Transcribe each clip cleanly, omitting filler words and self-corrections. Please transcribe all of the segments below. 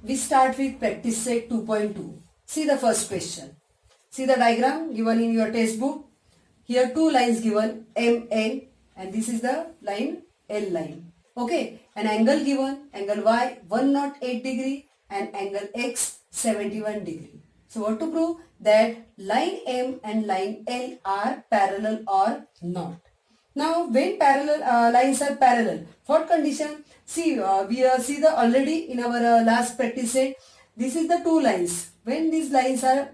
we start with practice set 2.2. See the first question. See the diagram given in your textbook. Here two lines given MN and this is the line L line. Okay, an angle given, angle Y 108 degree and angle X 71 degree. So what to prove? That line M and line L are parallel or not. Now when parallel lines are parallel, what condition? See, we see the already in our last practice set, this is the two lines. When these lines are,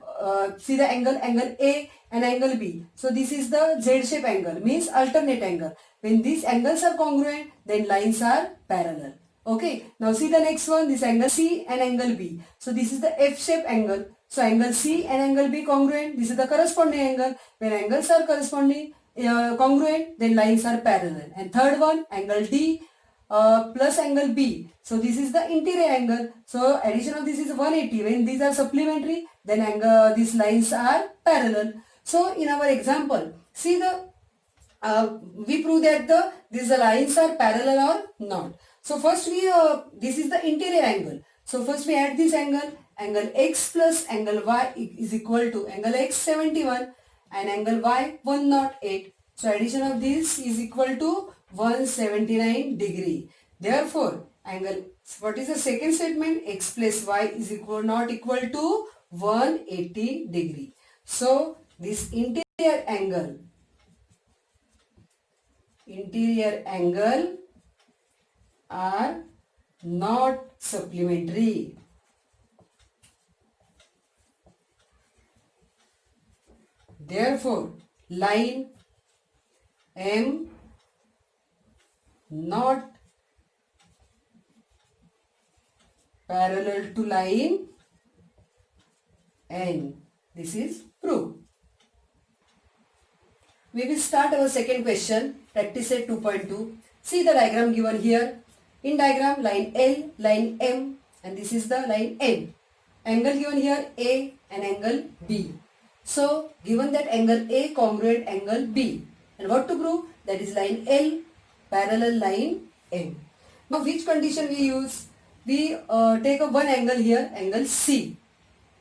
see the angle A and angle B. So this is the Z-shape angle, means alternate angle. When these angles are congruent, then lines are parallel. Okay, now see the next one, this angle C and angle B. So this is the F-shape angle. So angle C and angle B congruent, this is the corresponding angle. When angles are corresponding, congruent, then lines are parallel. And third one, angle D plus angle B. So this is the interior angle. So addition of this is 180. When these are supplementary, then angle these lines are parallel. So in our example, see the we prove that these lines are parallel or not. So first we this is the interior angle. So first we add this angle. Angle X plus angle Y is equal to angle X 71 and angle Y 108. So addition of this is equal to 179 degree. Therefore, angle, what is the second statement? X plus Y is not equal to 180 degree. So this interior angle are not supplementary. Therefore, line M not parallel to line N. This is proved. We will start our second question, practice set 2.2. See the diagram given here. In diagram, line L, line M, and this is the line N. Angle given here A and angle B. So, given that angle A congruent angle B. And what to prove? That is line L parallel line M. Now, which condition we use? We take a one angle here, angle C.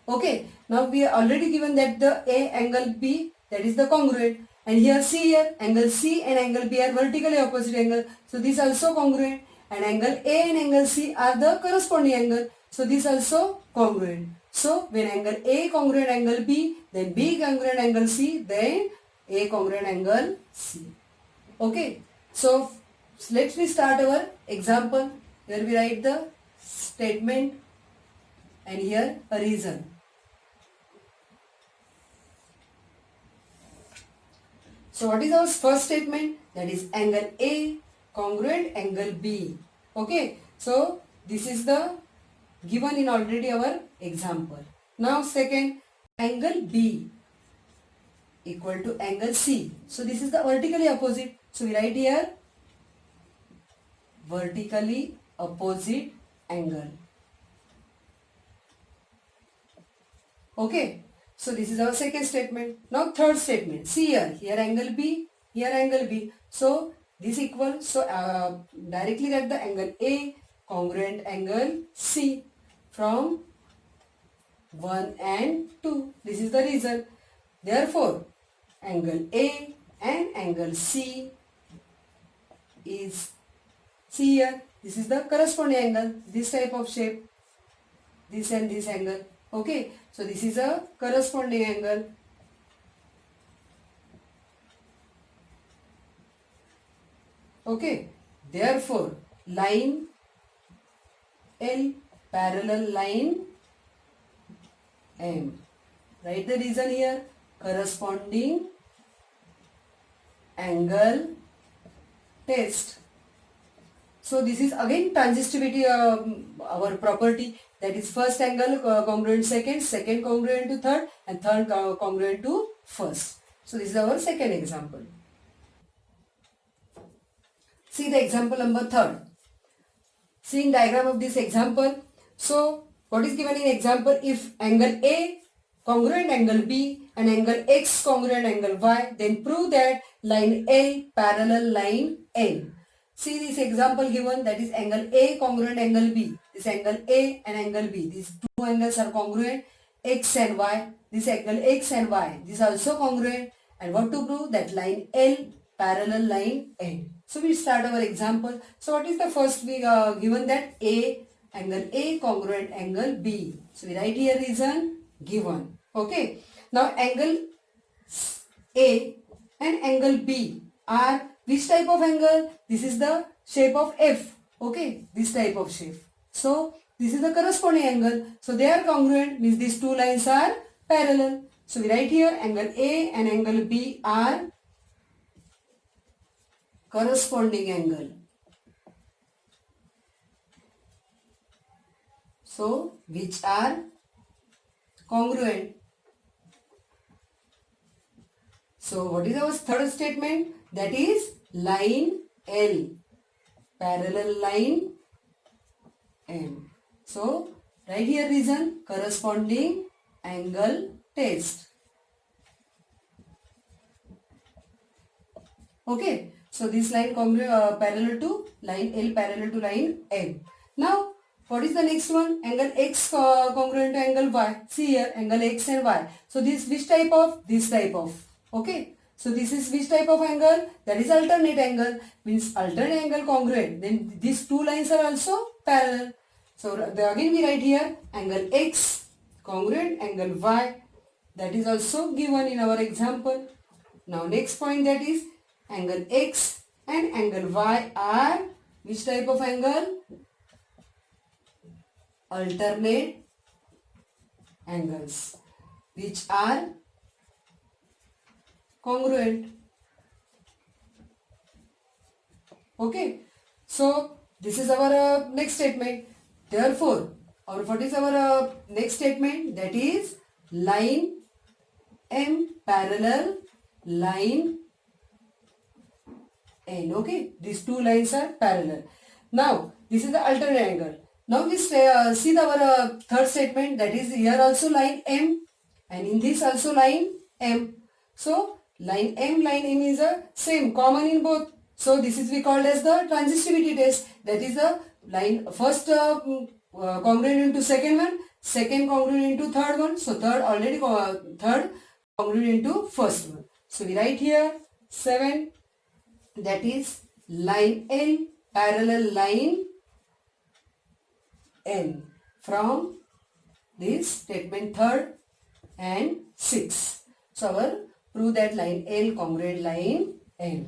Okay. Now, we are already given that the A angle B, that is the congruent. And here see here, angle C and angle B are vertically opposite angle. So, this also congruent. And angle A and angle C are the corresponding angle. So, this also congruent. So, when angle A congruent angle B, then B congruent angle C, then A congruent angle C. Okay. So, let's start our example. Here we write the statement and here a reason. So, what is our first statement? That is angle A congruent angle B. Okay. So, this is the given in already our example. Now second, angle B equal to angle C. So this is the vertically opposite. So we write here vertically opposite angle. Okay. So this is our second statement. Now third statement. See here angle B, here angle B. So this equal. So directly write the angle A congruent angle C from 1 and 2. This is the reason. Therefore, angle A and angle C is, see here, this is the corresponding angle, this type of shape, this and this angle. Okay, so this is a corresponding angle. Okay, therefore, line L parallel line M. Write the reason here. Corresponding angle test. So this is again transitivity our property, that is first angle congruent second, second congruent to third and third congruent to first. So this is our second example. See the example number third. See in diagram of this example. So what is given in example? If angle A congruent angle B and angle X congruent angle Y, then prove that line L parallel line N. See this example given, that is angle A congruent angle B. This angle A and angle B. These two angles are congruent, X and Y. This angle X and Y. This is also congruent. And what to prove? That line L parallel line N. So we start our example. So what is the first we given, that angle A congruent angle B. So we write here reason given. Okay. Now angle A and angle B are which type of angle? This is the shape of F. Okay, this type of shape. So this is the corresponding angle. So they are congruent, means these two lines are parallel. So we write here angle A and angle B are corresponding angle. So which are congruent. So what is our third statement? That is line L parallel line M. So write here reason corresponding angle test. Okay. So this line parallel to line L parallel to line M. Now what is the next one? Angle X congruent to angle Y. See here angle X and Y. So this which type of? This type of. Okay. So this is which type of angle? That is alternate angle. Means alternate angle congruent. Then these two lines are also parallel. So again we write here angle X congruent angle Y. That is also given in our example. Now next point, that is angle X and angle Y are which type of angle? Alternate angles which are congruent. Okay. So this is our next statement. Therefore, what is our next statement? That is line M parallel line N. Okay. These two lines are parallel. Now this is the alternate angle. Now we see our third statement, that is here also line M and in this also line M. So line M is a same, common in both. So this is we called as the transitivity test. That is the line first congruent into second one, second congruent into third one. So third congruent into first one. So we write here 7, that is line L parallel line N from this statement third and 6. So our prove that line L congruent line N.